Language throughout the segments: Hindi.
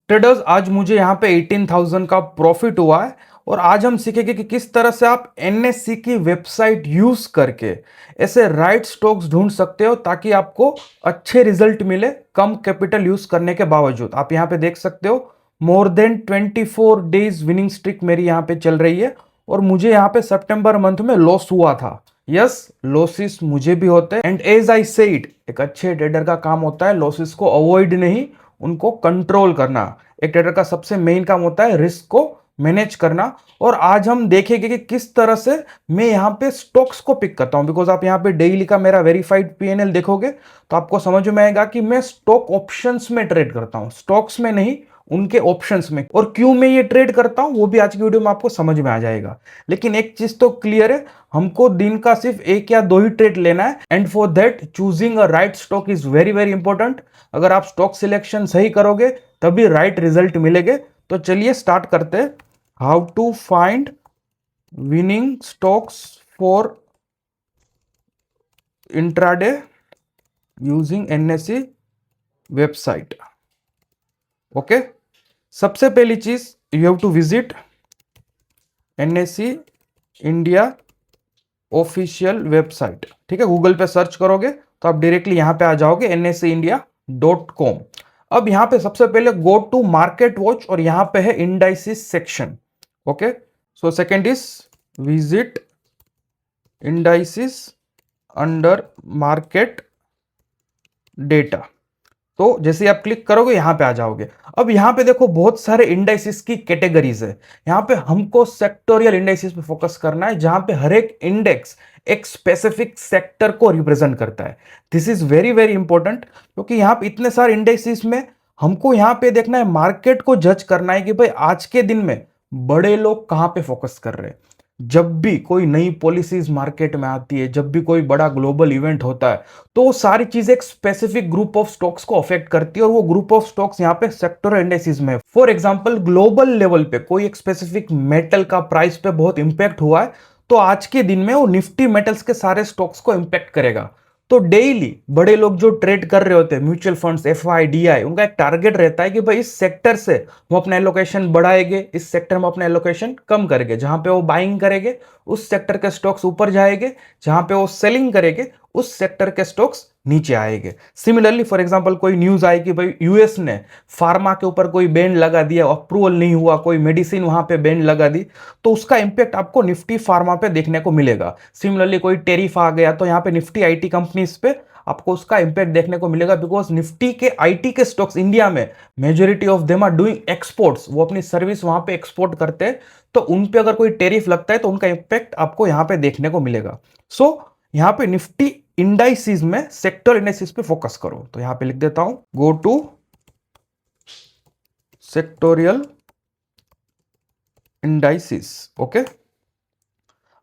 ट्रेडर्स, आज मुझे यहाँ पे 18,000 का प्रॉफिट हुआ है और आज हम सीखेंगे कि किस तरह से आप एनएससी की वेबसाइट यूज करके ऐसे राइट स्टॉक्स ढूंढ सकते हो ताकि आपको अच्छे रिजल्ट मिले कम कैपिटल यूज करने के बावजूद। आप यहाँ पे देख सकते हो more than 24 days winning streak मेरी यहाँ पे चल रही है और मुझे यहाँ पे सितंबर मंथ में लॉस हुआ था। यस, लॉसेस मुझे भी होते हैं एंड एज आई सेड, एक अच्छे ट्रेडर का काम होता है लॉसेस को अवॉइड नहीं, उनको कंट्रोल करना। एक ट्रेडर का सबसे मेन काम होता है रिस्क को मैनेज करना। और आज हम देखेंगे कि किस तरह से मैं यहाँ पे स्टॉक्स को पिक करता हूँ, बिकॉज आप यहाँ पे डेली का मेरा वेरीफाइड पीएनएल देखोगे तो आपको समझ में आएगा कि मैं स्टॉक ऑप्शंस में ट्रेड करता हूँ, स्टॉक्स में नहीं, उनके ऑप्शंस में। और क्यों मैं ये ट्रेड करता हूं वो भी आज की वीडियो में आपको समझ में आ जाएगा। लेकिन एक चीज तो क्लियर है, हमको दिन का सिर्फ एक या दो ही ट्रेड लेना है and for that choosing a right stock is very very important. अगर आप स्टॉक सिलेक्शन सही करोगे तभी राइट रिजल्ट मिलेंगे। तो चलिए स्टार्ट करते हैं। How to find winning stocks for intraday using NSC website. Okay, सबसे पहली चीज you have to visit NSC India official website. ठीक है, गूगल पे सर्च करोगे तो आप डायरेक्टली यहां पे आ जाओगे nseIndia.com। अब यहां पे सबसे पहले गो टू मार्केट वॉच और यहां पे है indices section. Okay, so second is visit indices under market data. तो जैसे आप क्लिक करोगे यहां पे आ जाओगे। अब यहां पे देखो बहुत सारे इंडाइसिस की कैटेगरीज है। यहां पे हमको सेक्टोरियल इंडाइसिस पे फोकस करना है जहां पे हर एक इंडेक्स एक स्पेसिफिक सेक्टर को रिप्रेजेंट करता है। This is very very important क्योंकि यहां पे इतने सारे इंडाइसिस में हमको यहां पे देखना है, मार्केट को जज करना है कि भाई आज के दिन में बड़े लोग कहां पे फोकस कर रहे हैं। जब भी कोई नई पॉलिसीज मार्केट में आती है, जब भी कोई बड़ा ग्लोबल इवेंट होता है, तो वो सारी चीजें एक स्पेसिफिक ग्रुप ऑफ स्टॉक्स को अफेक्ट करती है और वो ग्रुप ऑफ स्टॉक्स यहाँ पे सेक्टर इंडेक्सेस में। फॉर एग्जांपल ग्लोबल लेवल पे कोई एक स्पेसिफिक मेटल का प्राइस पे बहुत इंपैक्ट हुआ है तो आज के दिन में वो निफ्टी मेटल्स के सारे स्टॉक्स को इंपैक्ट करेगा। तो डेली बड़े लोग जो ट्रेड कर रहे होते हैं, म्यूचुअल फंड्स, एफआई, डीआई, उनका एक टारगेट रहता है कि भाई इस सेक्टर से वो अपना एलोकेशन बढ़ाएंगे, इस सेक्टर में अपना एलोकेशन कम करेंगे। जहां पे वो बाइंग करेंगे उस सेक्टर के स्टॉक्स ऊपर जाएंगे, जहां पे वो सेलिंग करेंगे उस सेक्टर के स्टॉक्स नीचे आएंगे। सिमिलरली फॉर एग्जांपल कोई न्यूज आई कि भाई यूएस ने फार्मा के ऊपर कोई बैन लगा दिया, अप्रूवल नहीं हुआ, कोई मेडिसिन वहां पे बैन लगा दी, तो उसका इंपैक्ट आपको निफ्टी फार्मा पे देखने को मिलेगा। सिमिलरली कोई टेरिफ आ गया तो यहाँ पे निफ्टी आईटी कंपनीज पे आपको उसका इंपैक्ट देखने को मिलेगा, बिकॉज निफ्टी के आईटी के स्टॉक्स इंडिया में majority of them are doing exports, वो अपनी सर्विस वहां पे एक्सपोर्ट करते हैं। तो उन पे अगर कोई टेरिफ लगता है तो उनका इंपैक्ट आपको यहां पे देखने को मिलेगा। सो यहां पे निफ्टी इंडाइसिस में सेक्टर इंडाइसिस पे फोकस करो। तो यहां पे लिख देता हूं go to sectoral indices. Okay,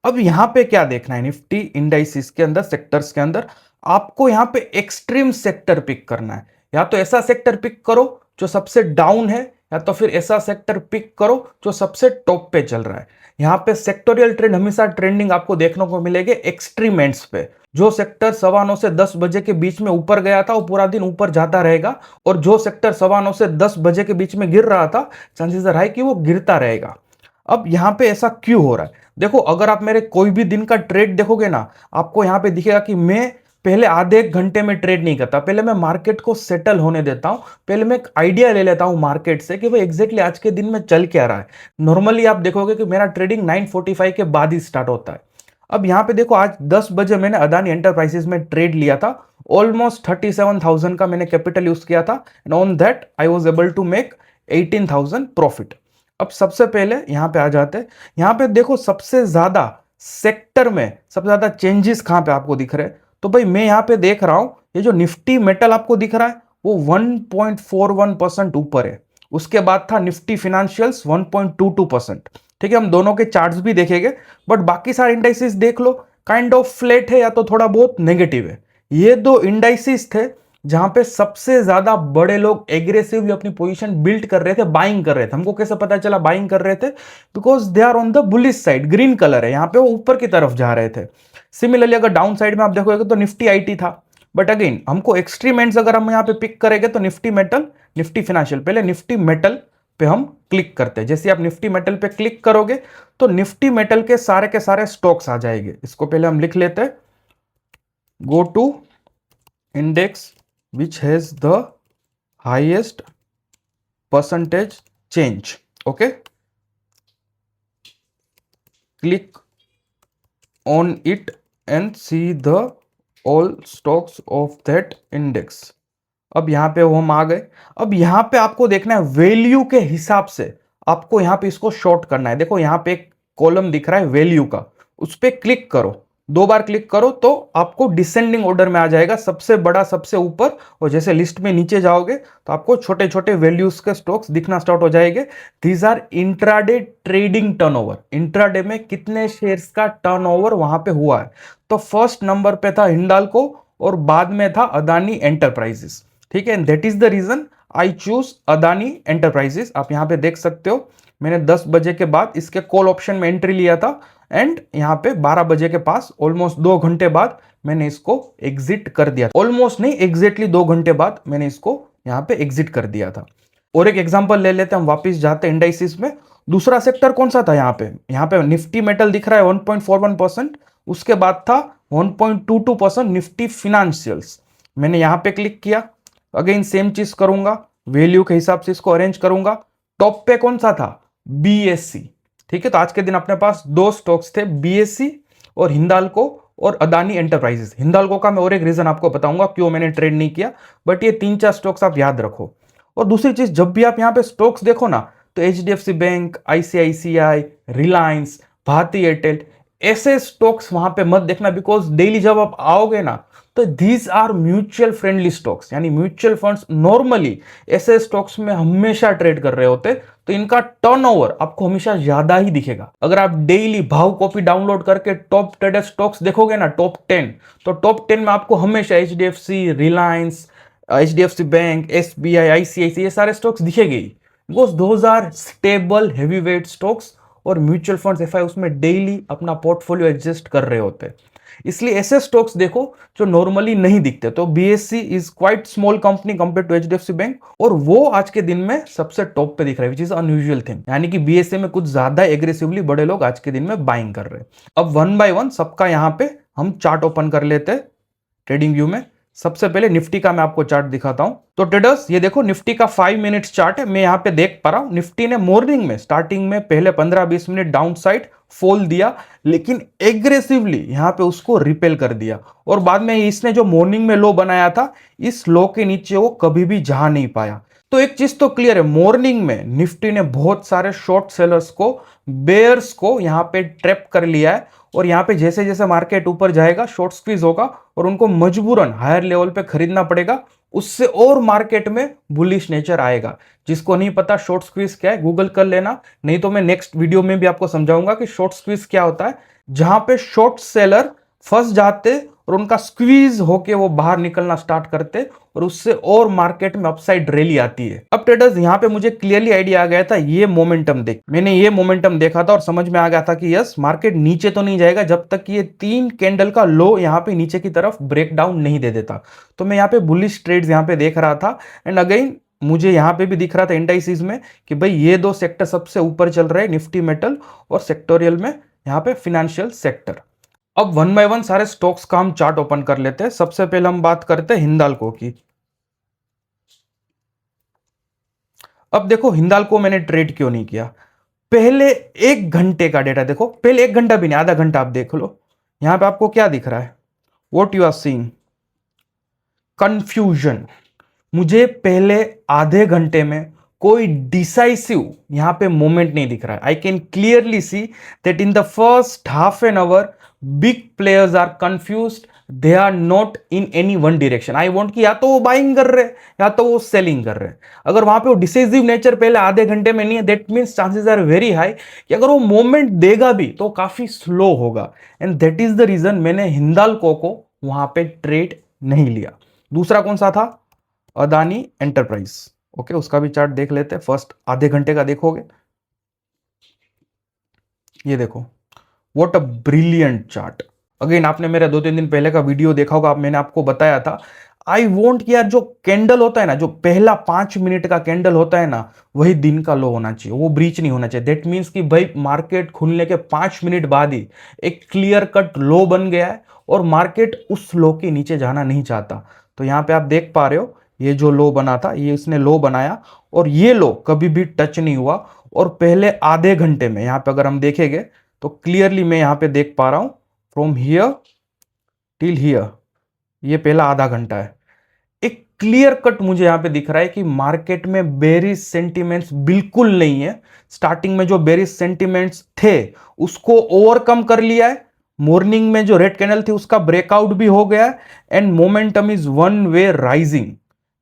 अब यहां पे क्या देखना है, निफ्टी इंडाइसिस के अंदर सेक्टर्स के अंदर आपको यहां पे एक्सट्रीम सेक्टर पिक करना है। या तो ऐसा सेक्टर पिक करो जो सबसे डाउन है, या तो फिर ऐसा सेक्टर पिक करो जो सबसे टॉप पे चल रहा है। यहां पे सेक्टोरियल ट्रेंड हमेशा ट्रेंडिंग आपको देखने को मिलेगी एक्सट्रीम एंड्स पे। जो सेक्टर 9:15 से 10 बजे के बीच में ऊपर गया था वो पूरा दिन ऊपर जाता रहेगा, और जो सेक्टर 9:15 से 10 बजे के बीच में गिर रहा था चांसेस है कि वो गिरता रहेगा। अब यहां पे ऐसा क्यों हो रहा है, देखो अगर आप मेरे कोई भी दिन का ट्रेड देखोगे ना, आपको यहां पे दिखेगा कि मैं पहले आधे एक घंटे में ट्रेड नहीं करता, पहले मैं मार्केट को सेटल होने देता हूं, पहले मैं एक आइडिया ले लेता हूं मार्केट से कि भाई एग्जैक्टली आज के दिन में चल क्या रहा है। नॉर्मली आप देखोगे कि मेरा ट्रेडिंग 9:45 के बाद ही स्टार्ट होता है। अब यहां पे देखो आज 10 बजे मैंने अदानी एंटरप्राइजेस में ट्रेड लिया था, ऑलमोस्ट 37,000 का मैंने कैपिटल यूज किया था and on that I was able to make 18,000 profit. अब सबसे पहले यहां पे आ जाते हैं, यहां पे देखो सबसे ज्यादा सेक्टर में सबसे ज्यादा चेंजेस कहां पे आपको दिख रहे हैं। तो भाई मैं यहां पे देख रहा हूं ये जो निफ्टी मेटल आपको दिख रहा है वो 1.41% ऊपर है। उसके बाद था निफ्टी फिनेंशियल्स 1.22%। ठीक है, हम दोनों के चार्ट्स भी देखेंगे, बट बाकी सारे इंडाइसिस देख लो काइंड ऑफ फ्लैट है या तो थोड़ा बहुत नेगेटिव है। ये दो इंडाइसिस थे जहां पे सबसे ज्यादा बड़े लोग एग्रेसिवली अपनी पोजीशन बिल्ड कर रहे थे, बाइंग कर रहे थे। हमको कैसे पता चला बाइंग कर रहे थे, because they are on the bullish side, green colour है, यहां पे वो ऊपर की तरफ जा रहे थे। सिमिलरली अगर डाउन साइड में आप देखोगे तो निफ्टी आईटी था, बट अगेन हमको एक्सट्रीम एंड्स अगर हम यहाँ पे पिक करेंगे तो निफ्टी मेटल, निफ्टी फिनेंशियल, पहले निफ्टी मेटल पे हम क्लिक करते हैं। जैसे आप निफ्टी मेटल पे क्लिक करोगे तो निफ्टी मेटल के सारे स्टॉक्स आ जाएंगे। इसको पहले हम लिख लेते हैं, go to index which has the highest percentage change, okay, click on it and see the all stocks of that index। अब यहां पे हम आ गए। अब यहां पे आपको देखना है वैल्यू के हिसाब से, आपको यहां पे इसको शॉर्ट करना है। देखो यहां पे एक कॉलम दिख रहा है वैल्यू का, उस पर क्लिक करो, 2 बार क्लिक करो तो आपको डिसेंडिंग ऑर्डर में आ जाएगा, सबसे बड़ा सबसे ऊपर, और जैसे लिस्ट में नीचे जाओगे तो आपको छोटे छोटे वैल्यूज के स्टॉक्स दिखना स्टार्ट हो जाएंगे। These are intraday trading turnover, intraday में कितने शेयर्स का टर्नओवर वहां पे हुआ है। तो फर्स्ट नंबर पे था हिंडाल्को और बाद में था अदानी एंटरप्राइजेस, ठीक है। That is the reason I choose Adani enterprises. आप यहां पे देख सकते हो मैंने 10 बजे के बाद इसके कॉल ऑप्शन में एंट्री लिया था एंड यहां पे 12 बजे के पास ऑलमोस्ट 2 घंटे बाद मैंने इसको एग्जिट कर दिया। ऑलमोस्ट नहीं, एग्जैक्टली 2 घंटे बाद मैंने इसको यहां पे एग्जिट कर दिया था। और एक एग्जांपल ले लेते हैं, हम वापस जाते हैं इंडाइसिस में। दूसरा सेक्टर कौन सा था यहाँ पे निफ्टी मेटल दिख रहा है 1.41%, उसके बाद था 1.22% निफ्टी फिनेंशियल्स। मैंने यहां पे क्लिक किया, अगेन सेम चीज करूंगा, वैल्यू के हिसाब से इसको अरेंज करूंगा। टॉप पे कौन सा था, बीएससी, ठीक है। तो आज के दिन अपने पास 2 स्टॉक्स थे, बीएससी और हिंडाल्को और अदानी एंटरप्राइजेस। हिंडाल्को का मैं और एक रीजन आपको बताऊंगा क्यों मैंने ट्रेड नहीं किया, बट ये 3-4 स्टॉक्स आप याद रखो। और दूसरी चीज, जब भी आप यहां पे स्टॉक्स देखो ना तो HDFC bank, ICICI, Reliance, Bharti Airtel, ऐसे स्टॉक्स वहां पे मत देखना, बिकॉज डेली जब आप आओगे ना तो these are mutual friendly stocks, यानी म्यूचुअल फंड्स नॉर्मली ऐसे स्टॉक्स में हमेशा ट्रेड कर रहे होते, तो इनका टर्नओवर आपको हमेशा ज्यादा ही दिखेगा। अगर आप डेली भाव कॉपी डाउनलोड करके टॉप ट्रेडेड स्टॉक्स देखोगे ना, टॉप 10, तो टॉप 10 में आपको हमेशा HDFC, Reliance, HDFC bank, SBI, ICIC, ये सारे स्टॉक्स दिखेंगे ही, because those are stable heavy weight stocks. और म्यूचुअल फंड्स एफआई उसमें डेली अपना पोर्टफोलियो एडजस्ट कर रहे होते हैं, इसलिए ऐसे स्टॉक्स देखो जो नॉर्मली नहीं दिखते। तो BSC is quite small company compare to HDFC bank, और वो आज के दिन में सबसे टॉप पे दिख रहा है, विच इज अनयूजुअल थिंग, यानी कि बीएससी में कुछ ज्यादा एग्रेसिवली बड़े लोग आज के दिन में बाइंग कर रहे हैं। अब 1 बाय 1 सबका यहां पे हम चार्ट ओपन कर लेते हैं ट्रेडिंग व्यू में। सबसे पहले निफ्टी का मैं आपको चार्ट दिखाता हूं। तो ट्रेडर्स ये देखो निफ्टी का 5 मिनट्स चार्ट है, मैं यहां पे देख पा रहा हूं निफ्टी ने मॉर्निंग में स्टार्टिंग में पहले 15-20 मिनट डाउन साइड फॉल दिया, लेकिन एग्रेसिवली यहां पे उसको रिपेल कर दिया, और बाद में इसने जो मॉर्निंग में लो बनाया था इस लो के नीचे वो कभी भी जा नहीं पाया। तो एक चीज तो क्लियर है, मॉर्निंग में निफ्टी ने बहुत सारे शॉर्ट सेलर्स को, बेयर्स को यहां पे ट्रैप कर लिया है, और यहां पे जैसे जैसे मार्केट ऊपर जाएगा शॉर्ट स्क्वीज होगा और उनको मजबूरन हायर लेवल पे खरीदना पड़ेगा, उससे और मार्केट में बुलिश नेचर आएगा। जिसको नहीं पता शॉर्ट स्क्वीज क्या है गूगल कर लेना, नहीं तो मैं नेक्स्ट वीडियो में भी आपको समझाऊंगा कि शॉर्ट स्क्वीज क्या होता है, जहां पे शॉर्ट सेलर फंस जाते और उनका स्क्वीज होके वो बाहर निकलना स्टार्ट करते और उससे और मार्केट में अपसाइड रैली आती है। अब ट्रेडर्स यहां पे मुझे क्लियरली आइडिया आ गया था, ये मोमेंटम देख, मैंने ये मोमेंटम देखा था और समझ में आ गया था कि यस मार्केट नीचे तो नहीं जाएगा जब तक ये 3 कैंडल का लो यहां पे नीचे की तरफ ब्रेक डाउन नहीं दे देता। तो मैं यहां पे बुलिश ट्रेड्स यहां पे देख रहा था, एंड अगेन मुझे यहां पे भी दिख रहा था इंडाइसिस में कि भाई ये 2 सेक्टर सबसे ऊपर चल रहे हैं, निफ्टी मेटल और सेक्टोरियल में यहां पे फिनेंशियल सेक्टर। अब 1 बाय 1 सारे स्टॉक्स का हम चार्ट ओपन कर लेते हैं। सबसे पहले हम बात करते हैं हिंडाल्को की। अब देखो हिंडाल्को मैंने ट्रेड क्यों नहीं किया, पहले 1 घंटे का डेटा देखो, पहले 1 घंटा भी नहीं, आधा घंटा आप देख लो, यहां पे आपको क्या दिख रहा है, what you are seeing, confusion. मुझे पहले आधे घंटे में कोई डिसाइसिव यहां पे मोमेंट नहीं दिख रहा है। I can clearly see that in the first half an hour big players are confused, they are not in any one direction. I want कि या तो वो बाइंग कर रहे हैं या तो वो सेलिंग कर रहे हैं। अगर वहां पे वो डिसाइसिव नेचर पहले आधे घंटे में नहीं है, that means chances are very high कि अगर वो मोमेंट देगा भी तो काफी स्लो होगा, and that is the reason मैंने हिंडाल्को को वहां पे ट्रेड नहीं लिया। दूसरा कौन सा था, अदानी एंटरप्राइज, ओके, उसका भी चार्ट देख लेते हैं। फर्स्ट आधे घंटे का देखोगे, ये देखो what a brilliant chart, again आपने मेरा 2-3 दिन पहले का वीडियो देखा होगा, मैंने आपको बताया था आई वॉन्ट कि यार जो कैंडल होता है ना, जो पहला 5 मिनट का कैंडल होता है ना, वही दिन का लो होना चाहिए, वो ब्रीच नहीं होना चाहिए। दैट मीन्स कि भाई मार्केट खुलने के 5 मिनट बाद ही एक क्लियर कट लो बन गया है और मार्केट उस लो के नीचे जाना नहीं चाहता। तो यहां पे आप देख पा रहे हो, ये जो लो बना था, ये इसने लो बनाया और ये लो कभी भी टच नहीं हुआ। और पहले आधे घंटे में यहां पे अगर हम देखेंगे तो क्लियरली मैं यहां पे देख पा रहा हूं फ्रॉम हियर टिल हियर, ये पहला आधा घंटा है। एक क्लियर कट मुझे यहां पे दिख रहा है कि मार्केट में बेरिश सेंटिमेंट्स बिल्कुल नहीं है। स्टार्टिंग में जो बेरिश सेंटिमेंट्स थे उसको ओवरकम कर लिया है। मॉर्निंग में जो रेड कैंडल थी उसका ब्रेकआउट भी हो गया है and momentum is one way rising.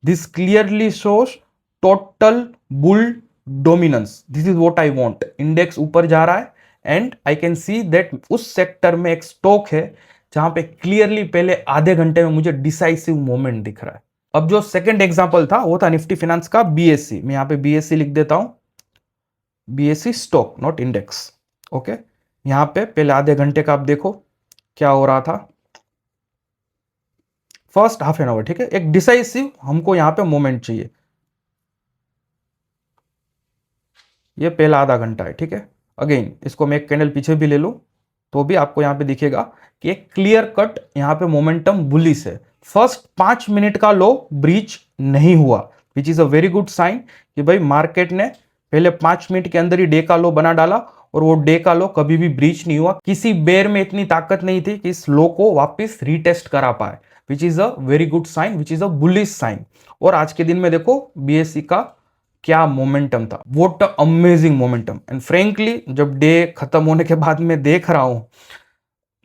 This clearly shows total bull dominance. This is what I want. Index ऊपर जा रहा है and I can see that उस सेक्टर में एक स्टॉक है जहां पे क्लियरली पहले आधे घंटे में मुझे डिसाइसिव मोमेंट दिख रहा है। अब जो सेकंड एग्जांपल था वो था निफ्टी फिनेंस का बीएससी। मैं यहां पे बीएससी लिख देता हूं, BSc stock not index. Okay, यहां पे पहले आधे घंटे का आप देखो क्या हो रहा था, फर्स्ट हाफ एन आवर। ठीक है, एक डिसाइसिव हमको यहां पे मोमेंट चाहिए। ये पहला आधा घंटा है। ठीक है, अगेन इसको मैं एक कैंडल पीछे भी ले लूं तो भी आपको यहां पे दिखेगा कि एक क्लियर कट यहां पे मोमेंटम बुलिश है। फर्स्ट 5 मिनट का लो ब्रीच नहीं हुआ, which is a very good sign कि भाई मार्केट ने पहले 5 मिनट के अंदर ही डे का लो बना डाला और वो डे का लो कभी भी ब्रीच नहीं हुआ। किसी बेर में इतनी ताकत नहीं थी कि इस लो को वापस रीटेस्ट करा पाए, which is a very good sign, which is a bullish sign. और आज के दिन में देखो बीएससी का क्या मोमेंटम था, what a amazing momentum. And frankly जब डे खत्म होने के बाद मैं देख रहा हूं,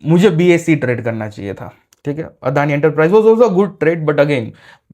मुझे बीएससी ट्रेड करना चाहिए था। ठीक है, Adani enterprise was also good trade, but again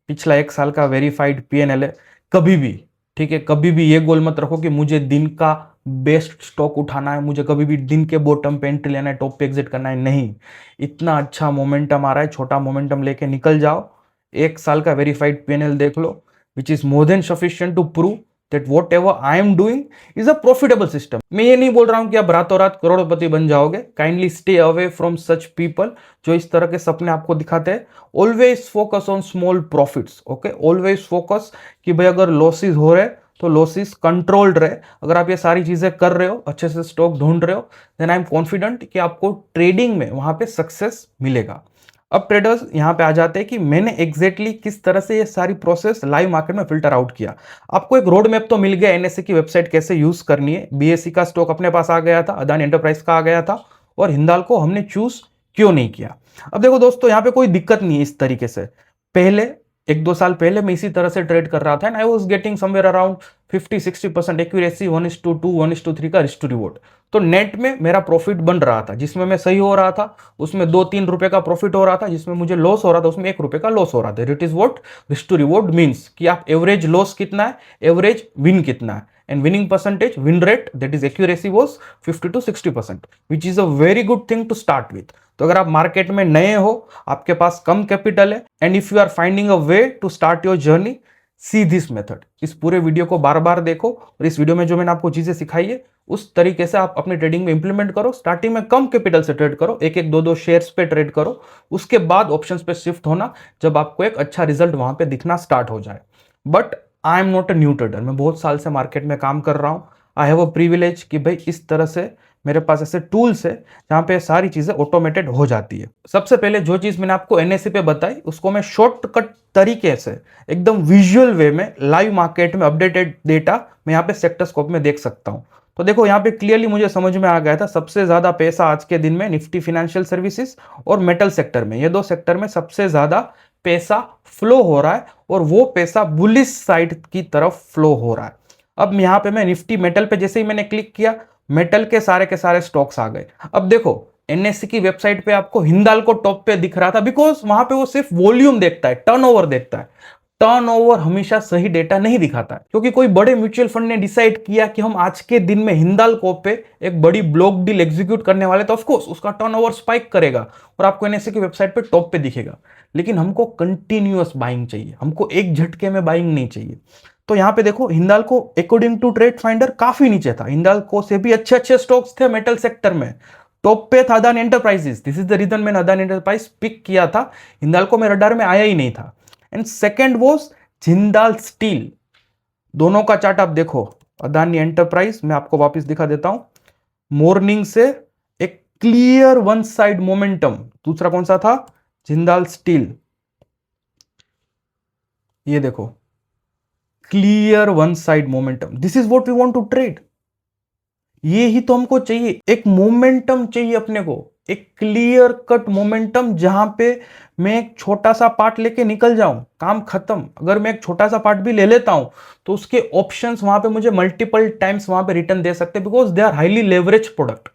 पिछला 1 साल का वेरीफाइड पीएनएल है। कभी भी, ठीक है, कभी भी ये गोल मत रखो कि मुझे दिन का बेस्ट स्टॉक उठाना है, मुझे कभी भी दिन के बॉटम पे एंट्री लेना है, टॉप पे एग्जिट करना है। नहीं, इतना अच्छा मोमेंटम आ रहा है, छोटा मोमेंटम लेके निकल जाओ। 1 साल का वेरीफाइड पीएनएल देख लो, which is more than sufficient to prove that whatever I am doing is a profitable system. मैं ये नहीं बोल रहा हूं कि आप रातों रात करोड़पति बन जाओगे। Kindly stay away from such people जो इस तरह के सपने आपको दिखाते हैं। Always focus on small profits. Okay, always focus कि भाई अगर लॉसेस हो रहे तो लॉसेस कंट्रोल्ड रहे। अगर आप ये सारी चीजें कर रहे हो, अच्छे से स्टॉक ढूंढ रहे हो, देन आई एम कॉन्फिडेंट कि आपको ट्रेडिंग में वहां पे सक्सेस मिलेगा। अब ट्रेडर्स यहां पे आ जाते हैं कि मैंने एग्जैक्टली किस तरह से ये सारी प्रोसेस लाइव मार्केट में फिल्टर आउट किया। आपको एक रोड मैप तो मिल गया एनएससी की वेबसाइट कैसे यूज करनी है। बीएससी का स्टॉक अपने पास आ गया था, अदानी एंटरप्राइज का आ गया था, और हिंदाल्को हमने चूज क्यों नहीं किया। अब देखो दोस्तों, यहां पे कोई दिक्कत नहीं है इस तरीके से। पहले 1-2 साल पहले मैं इसी तरह से ट्रेड कर रहा था and I was getting somewhere around 50-60% accuracy, 1:2, 1:3 का रिस्क टू रिवॉर्ड। तो नेट में मेरा प्रॉफिट बन रहा था, जिसमें मैं सही हो रहा था उसमें 2-3 रुपए का प्रॉफिट हो रहा था, जिसमें मुझे लॉस हो रहा था उसमें 1 रुपए का लॉस हो रहा था। It is what risk to reward means कि आप एवरेज लॉस कितना है, एवरेज विन कितना है, and winning percentage, win rate, that is accuracy was 50-60%, which is a very good thing to start with. तो अगर आप मार्केट में नए हो, आपके पास कम कैपिटल है, and if you are finding a way to start your journey, see this method. इस पूरे वीडियो को बार बार देखो और इस वीडियो में जो मैंने आपको चीजें सिखाई है उस तरीके से आप अपनी ट्रेडिंग में इंप्लीमेंट करो। स्टार्टिंग में कम कैपिटल से ट्रेड करो, 1-1, 2-2 शेयर्स पे ट्रेड करो। उसके बाद ऑप्शंस पे शिफ्ट होना जब आपको एक अच्छा रिजल्ट वहां पे दिखना स्टार्ट हो जाए। But I am not a new trader, मैं बहुत साल से मार्केट में काम कर रहा हूं। आई हैव अ प्रिविलेज कि भाई इस तरह से मेरे पास ऐसे टूल्स है जहां पे सारी चीजें ऑटोमेटेड हो जाती है। सबसे पहले जो चीज मैंने आपको एनएससी पे बताई उसको मैं शॉर्टकट तरीके से एकदम विजुअल वे में लाइव मार्केट में अपडेटेड डेटा मैं यहाँ पे सेक्टर स्कोप में देख सकता हूँ। तो देखो यहाँ पे क्लियरली मुझे समझ में आ गया था, सबसे ज्यादा पैसा आज के दिन में निफ्टी फिनेंशियल सर्विसेज और मेटल सेक्टर में, ये 2 सेक्टर में सबसे ज्यादा पैसा फ्लो हो रहा है और वो पैसा बुलिश साइड की तरफ फ्लो हो रहा है। अब यहाँ पे मैं निफ्टी मेटल पे जैसे ही मैंने क्लिक किया, मेटल के सारे स्टॉक्स आ गए। अब देखो एनएससी की वेबसाइट पे आपको हिंदाल्को टॉप पे दिख रहा था, बिकॉज वहां पे वो सिर्फ वॉल्यूम देखता है, टर्नओवर देखता है। टर्नओवर हमेशा सही डेटा नहीं दिखाता है, क्योंकि कोई बड़े म्यूचुअल फंड ने डिसाइड किया कि हम आज के दिन में हिंदाल्को पे एक बड़ी ब्लॉक डील एग्जीक्यूट करने वाले, तो ऑफकोर्स उसका टर्नओवर स्पाइक करेगा और आपको एनएससी की वेबसाइट पे टॉप पे दिखेगा। लेकिन हमको कंटिन्यूअस बाइंग चाहिए, हमको एक झटके में बाइंग नहीं चाहिए। तो यहां पे देखो Hindalco according to trade finder काफी नीचे था, हिंदाल्को से भी अच्छे अच्छे स्टॉक्स थे मेटल सेक्टर में, टॉप पे था Adani enterprises, this is the reason मैंने अदानी एंटरप्राइज पिक किया था, हिंदाल्को मेरे रडार में आया ही नहीं था। And second was Jindal steel. दोनों का चार्ट आप देखो, अदानी एंटरप्राइज मैं आपको वापस दिखा देता हूं, मॉर्निंग से एक क्लियर वन साइड मोमेंटम। दूसरा कौन सा था, जिंदाल स्टील, ये देखो clear one side momentum, this is what we want to trade. ये ही तो हमको चाहिए, एक मोमेंटम चाहिए अपने को, एक क्लियर कट मोमेंटम, जहां पे मैं एक छोटा सा पार्ट लेके निकल जाऊं, काम खत्म। अगर मैं एक छोटा सा पार्ट भी ले लेता हूं तो उसके ऑप्शंस वहां पे मुझे मल्टीपल टाइम्स वहां पे रिटर्न दे सकते हैं, because they are highly leverage product.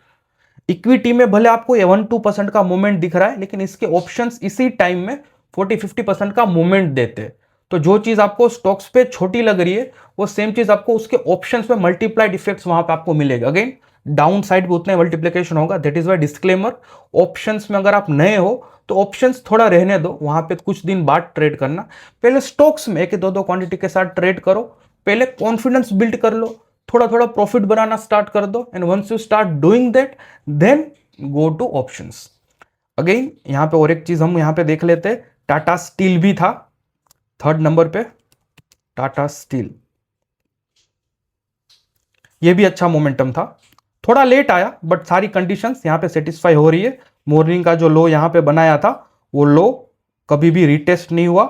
Equity में भले आपको 1-2% का मूवमेंट दिख रहा है, लेकिन इसके ऑप्शंस इसी टाइम में 40-50% का मूवमेंट देते हैं। तो जो चीज आपको स्टॉक्स पे छोटी लग रही है, वो सेम चीज आपको उसके ऑप्शंस में मल्टीप्लाइड इफेक्ट्स वहां पे आपको मिलेगा। अगेन डाउन साइड भी उतना मल्टीप्लिकेशन होगा, that is why disclaimer, options में अगर आप नए हो तो ऑप्शंस थोड़ा रहने दो, वहां पे कुछ दिन बाद ट्रेड करना। पहले स्टॉक्स में 1-2 क्वांटिटी के साथ ट्रेड करो, पहले कॉन्फिडेंस बिल्ड कर लो, थोड़ा थोड़ा प्रॉफिट बनाना स्टार्ट कर दो, and once you start doing that then go to options. Again यहां पे और एक चीज हम यहां पे देख लेते हैं, टाटा स्टील भी था थर्ड नंबर पे, टाटा स्टील, ये भी अच्छा मोमेंटम था, थोड़ा लेट आया बट सारी कंडीशंस यहां पे सेटिस्फाई हो रही है। मॉर्निंग का जो लो यहां पे बनाया था वो लो कभी भी रिटेस्ट नहीं हुआ,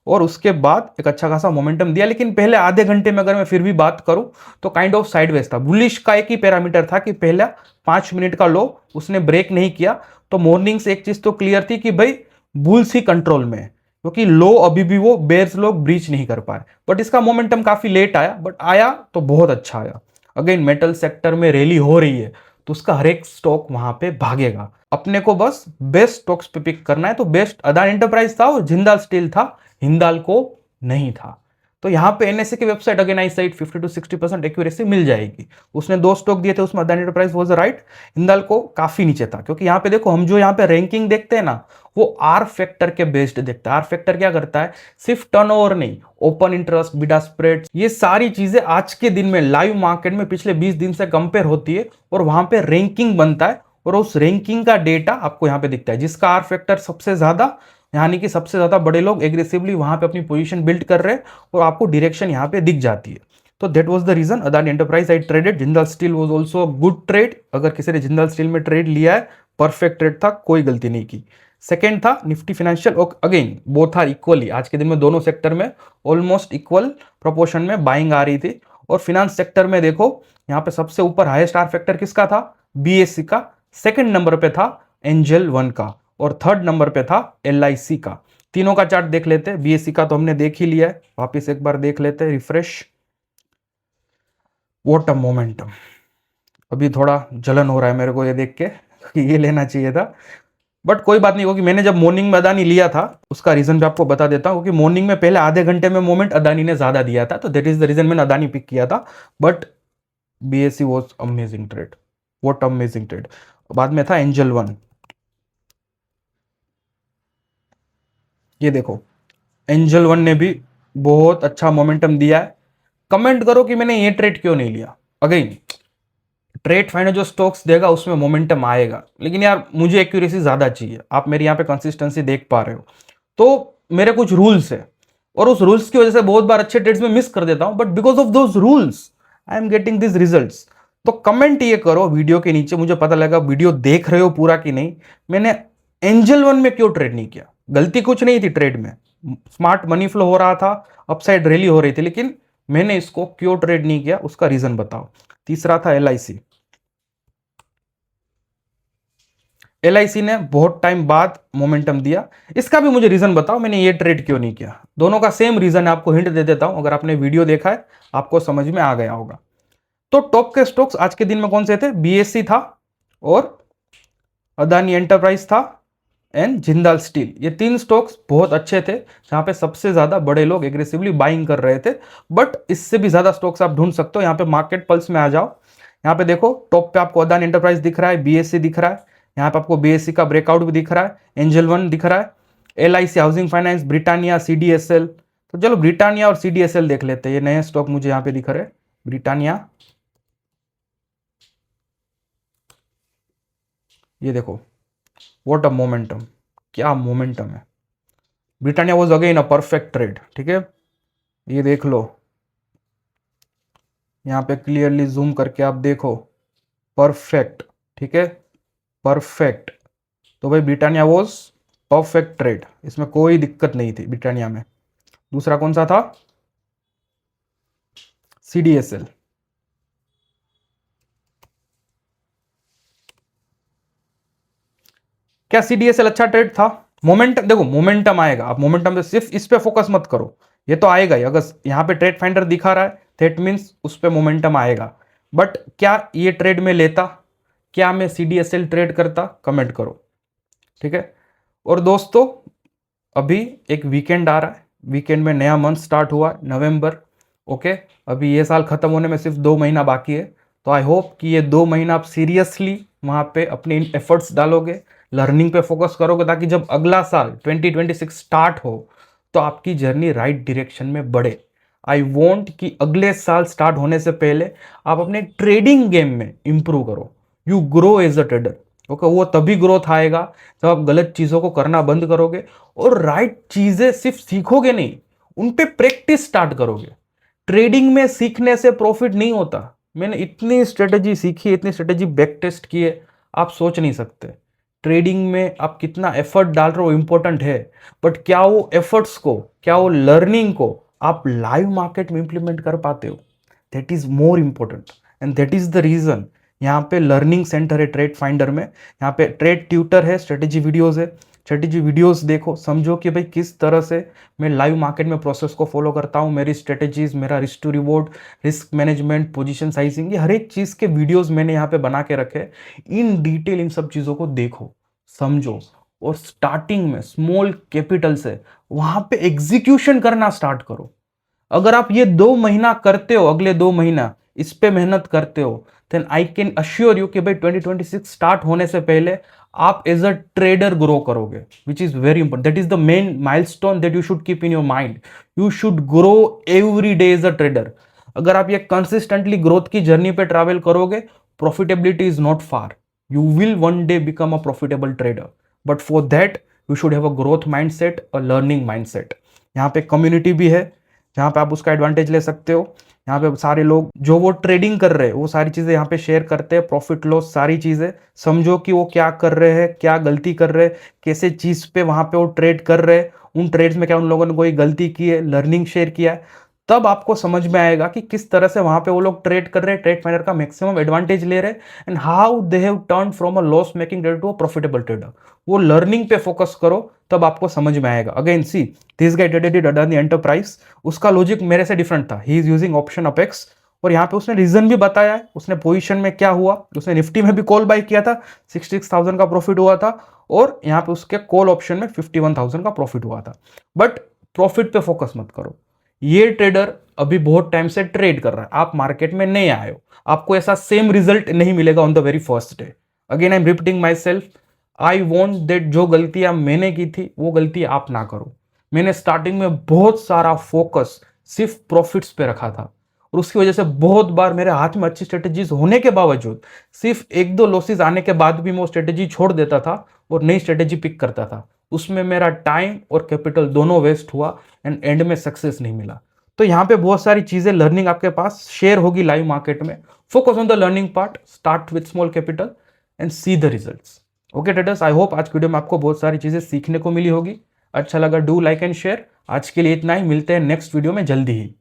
और उसके बाद एक अच्छा खासा मोमेंटम दिया। लेकिन पहले आधे घंटे में अगर मैं फिर भी बात करूं तो काइंड ऑफ साइडवेज था। बुलिश का एक ही पैरामीटर था कि पहला 5 मिनट का लो उसने ब्रेक नहीं किया, तो मॉर्निंग से एक चीज तो क्लियर थी कि भाई बुल्स ही कंट्रोल में है, क्योंकि लो अभी भी वो बेयर्स लोग ब्रीच नहीं कर पाए। बट इसका मोमेंटम काफी लेट आया, बट आया तो बहुत अच्छा आया। अगेन मेटल सेक्टर में रैली हो रही है तो उसका हर एक स्टॉक वहां पे भागेगा, अपने को बस बेस्ट स्टॉक्स पे पिक करना है। तो बेस्ट अदानी एंटरप्राइज था और जिंदाल स्टील था, हिंदाल्को नहीं था। तो यहां पे एनएसए की website again I said 50-60% accuracy मिल जाएगी। उसने 2 स्टॉक दिए थे, उसमें Adani enterprise was right, Hindalco काफी नीचे था। क्योंकि यहां पे देखो, हम जो यहां पे रैंकिंग देखते हैं ना, वो आर फैक्टर के बेस्ड देखता है। आर फैक्टर क्या करता है, सिर्फ टर्नओवर नहीं, ओपन इंटरेस्ट, बिडा स्प्रेड, ये सारी चीजें आज के दिन में लाइव मार्केट में पिछले 20 दिन से कंपेयर होती है, और वहां पे रैंकिंग बनता है, और उस रैंकिंग का डेटा आपको यहां पे दिखता है, जिसका आर फैक्टर सबसे ज्यादा, यानी कि सबसे ज्यादा बड़े लोग एग्रेसिवली वहां पे अपनी पोजीशन बिल्ड कर रहे हैं, और आपको डायरेक्शन यहां पे दिख जाती है। तो that was the reason Adani enterprise I traded. Jindal steel was also good trade, अगर किसी ने जिंदाल स्टील में ट्रेड लिया है, परफेक्ट ट्रेड था, कोई गलती नहीं की। सेकेंड था Nifty financial, again both are equally, आज के दिन में दोनों सेक्टर में ऑलमोस्ट इक्वल प्रोपोर्शन में बाइंग आ रही थी। और फिनेंस सेक्टर में देखो, यहां पे सबसे ऊपर हाईएस्ट आर फैक्टर किसका था, बीएससी का, सेकंड नंबर पे था एंजल वन का, और थर्ड नंबर पे था एलआईसी का। तीनों का चार्ट देख लेते हैं, बीएससी का तो हमने देख ही लिया है, वापिस एक बार देख लेते हैं, रिफ्रेश, व्हाट अ मोमेंटम। अभी थोड़ा जलन हो रहा है मेरे को ये देख के कि ये लेना चाहिए था, बट कोई बात नहीं, क्योंकि मैंने जब मॉर्निंग में अदानी लिया था उसका रीजन भी आपको बता देता हूं, क्योंकि मॉर्निंग में पहले आधे घंटे में मोमेंट अदानी ने ज्यादा दिया था, तो दैट इज द रीजन मैंने अदानी पिक किया था। But BSc was amazing trade, what amazing trade. बाद में था एंजल वन, ये देखो एंजल वन ने भी बहुत अच्छा मोमेंटम दिया है। कमेंट करो कि मैंने ये ट्रेड क्यों नहीं लिया। अगेन ट्रेड फाइनल जो स्टॉक्स देगा उसमें मोमेंटम आएगा, लेकिन यार मुझे एक्यूरेसी ज्यादा चाहिए, आप मेरी यहाँ पे कंसिस्टेंसी देख पा रहे हो। तो मेरे कुछ रूल्स है, और उस रूल्स की वजह से बहुत बार अच्छे ट्रेड्स में मिस कर देता हूं, but because of those rules I am getting this results. तो कमेंट ये करो वीडियो के नीचे, मुझे पता लगा वीडियो देख रहे हो पूरा कि नहीं। मैंने एंजल वन में क्यों ट्रेड नहीं किया, गलती कुछ नहीं थी ट्रेड में, स्मार्ट मनी फ्लो हो रहा था, अपसाइड रैली हो रही थी, लेकिन मैंने इसको क्यों ट्रेड नहीं किया, उसका रीजन बताओ। तीसरा था एलआईसी, एलआईसी ने बहुत टाइम बाद मोमेंटम दिया, इसका भी मुझे रीजन बताओ, मैंने ये ट्रेड क्यों नहीं किया। दोनों का सेम रीजन है, आपको हिंट दे देता हूं, अगर आपने वीडियो देखा है आपको समझ में आ गया होगा। तो टॉप के स्टॉक्स आज के दिन में कौन से थे, बीएससी था, और अदानी एंटरप्राइज था, एंड जिंदाल स्टील। ये 3 स्टॉक्स बहुत अच्छे थे, जहां पे सबसे ज्यादा बड़े लोग एग्रेसिवली बाइंग कर रहे थे। बट इससे भी ज्यादा स्टॉक्स आप ढूंढ सकते हो, यहाँ पे मार्केट पल्स में आ जाओ। यहाँ पे देखो टॉप पे आपको अदानी एंटरप्राइज दिख रहा है, बीएससी दिख रहा है, यहाँ पे आपको बीएससी का ब्रेकआउट भी दिख रहा है, एंजल वन दिख रहा है, LIC housing finance, Britannia, CDSL. तो चलो ब्रिटानिया और सीडीएसएल देख लेते हैं, ये नए स्टॉक मुझे यहाँ पे दिख रहे हैं, ब्रिटानिया, ये देखो, व्हाट अ मोमेंटम, क्या मोमेंटम है। Britannia was again a perfect trade, ठीक है, ये देख लो, यहाँ पे क्लियरली जूम करके आप देखो, परफेक्ट, ठीक है, परफेक्ट। तो भाई ब्रिटानिया वाज परफेक्ट ट्रेड, इसमें कोई दिक्कत नहीं थी ब्रिटानिया में। दूसरा कौन सा था, सीडीएसएल। क्या सीडीएसएल अच्छा ट्रेड था? मोमेंटम देखो, मोमेंटम आएगा, आप मोमेंटम से सिर्फ इस पे फोकस मत करो, ये तो आएगा ही, अगर यहां पे ट्रेड फाइंडर दिखा रहा है दैट मींस उस पे मोमेंटम आएगा। बट क्या ये ट्रेड में लेता, क्या मैं सीडीएसएल ट्रेड करता, कमेंट करो, ठीक है। और दोस्तों अभी एक वीकेंड आ रहा है, वीकेंड में नया मंथ स्टार्ट हुआ नवंबर, ओके। अभी ये साल खत्म होने में सिर्फ 2 महीना बाकी है, तो आई होप कि ये 2 महीना आप सीरियसली वहां पे अपने एफर्ट्स डालोगे, लर्निंग पे फोकस करोगे, ताकि जब अगला साल 2026 स्टार्ट हो तो आपकी जर्नी राइट डायरेक्शन में बढ़े। आई वॉन्ट कि अगले साल स्टार्ट होने से पहले आप अपने ट्रेडिंग गेम में इंप्रूव करो, you grow as a trader, okay. वो तभी ग्रोथ आएगा जब आप गलत चीजों को करना बंद करोगे और राइट चीजें सिर्फ सीखोगे नहीं, उन पे प्रैक्टिस स्टार्ट करोगे। ट्रेडिंग में सीखने से प्रॉफिट नहीं होता, मैंने इतनी स्ट्रेटेजी सीखी, इतनी स्ट्रेटेजी बैक टेस्ट की है, आप सोच नहीं सकते। ट्रेडिंग में आप कितना एफर्ट डाल रहे हो इंपॉर्टेंट है, बट क्या वो एफर्ट्स को, क्या वो लर्निंग को आप लाइव मार्केट में इंप्लीमेंट कर पाते हो, that is more important. And that is the reason यहाँ पे लर्निंग सेंटर है ट्रेड फाइंडर में, यहाँ पे ट्रेड ट्यूटर है, स्ट्रेटेजी वीडियोस है, स्ट्रेटेजी वीडियोस देखो, समझो कि भाई किस तरह से मैं लाइव मार्केट में प्रोसेस को फॉलो करता हूँ, मेरी स्ट्रेटेजीज, मेरा risk to reward, risk management, position sizing, ये हर एक चीज के वीडियोस मैंने यहाँ पे बना के रखे, इन डिटेल इन सब चीजों को देखो, समझो, और स्टार्टिंग में स्मॉल कैपिटल से वहां पे एग्जीक्यूशन करना स्टार्ट करो। अगर आप ये 2 महीना करते हो, अगले 2 महीना इस पे मेहनत करते हो, then I can assure you कि भाई 2026 स्टार्ट होने से पहले आप एज अ ट्रेडर ग्रो करोगे, which is very important. That is the main milestone that you should keep in your mind, you should grow every day as a trader. अगर आप ये कंसिस्टेंटली ग्रोथ की जर्नी पे ट्रैवल करोगे, profitability is not far, you will one day become a profitable trader, but for that you should have a growth mindset, a learning mindset. यहाँ पे कम्युनिटी भी है जहाँ पे आप उसका एडवांटेज ले सकते हो, यहाँ पे सारे लोग जो वो ट्रेडिंग कर रहे हैं वो सारी चीजें यहाँ पे शेयर करते हैं, प्रॉफिट लॉस सारी चीजें, समझो कि वो क्या कर रहे हैं, क्या गलती कर रहे हैं, कैसे चीज पे वहां पे वो ट्रेड कर रहे हैं, उन ट्रेड्स में क्या उन लोगों ने कोई गलती की है, लर्निंग शेयर किया है, तब आपको समझ में आएगा कि किस तरह से वहां पे वो लोग ट्रेड कर रहे हैं, ट्रेड फाइंडर का मैक्सिमम एडवांटेज ले रहे हैं, and how they have turn from a loss making trader to a profitable trader. वो लर्निंग पे फोकस करो, तब आपको समझ में आएगा। Again see, this guy traded Adani enterprise, उसका लॉजिक मेरे से डिफरेंट था, he is using option apex, और यहाँ पे उसने रीजन भी बताया है, उसने पोजीशन में क्या हुआ, उसने निफ्टी में भी कॉल बाय किया था, 66,000 का प्रॉफिट हुआ था, और यहाँ पे उसके कॉल ऑप्शन में 51,000 का प्रॉफिट हुआ था। बट प्रॉफिट पे फोकस मत करो, ये ट्रेडर अभी बहुत टाइम से ट्रेड कर रहा है, आप मार्केट में नहीं आए हो, आपको ऐसा सेम रिजल्ट नहीं मिलेगा on the very first day. Again I am repeating my self, I want that जो गलतियां मैंने की थी वो गलती आप ना करो। मैंने स्टार्टिंग में बहुत सारा फोकस सिर्फ प्रॉफिट्स पे रखा था, और उसकी वजह से बहुत बार मेरे हाथ में अच्छी स्ट्रेटेजीज होने के बावजूद सिर्फ 1-2 लॉसेज आने के बाद भी मैं वो स्ट्रेटेजी छोड़ देता था और नई स्ट्रेटेजी पिक करता था, उसमें मेरा टाइम और कैपिटल दोनों वेस्ट हुआ, एंड एंड में सक्सेस नहीं मिला। तो यहाँ पे बहुत सारी चीजें लर्निंग आपके पास शेयर होगी लाइव मार्केट में, focus on the learning part, start with small capital and see the results. Okay traders, I hope आज वीडियो में आपको बहुत सारी चीजें सीखने को मिली होगी, अच्छा लगा डू लाइक एंड शेयर। आज के लिए इतना ही, मिलते हैं नेक्स्ट वीडियो में जल्दी ही।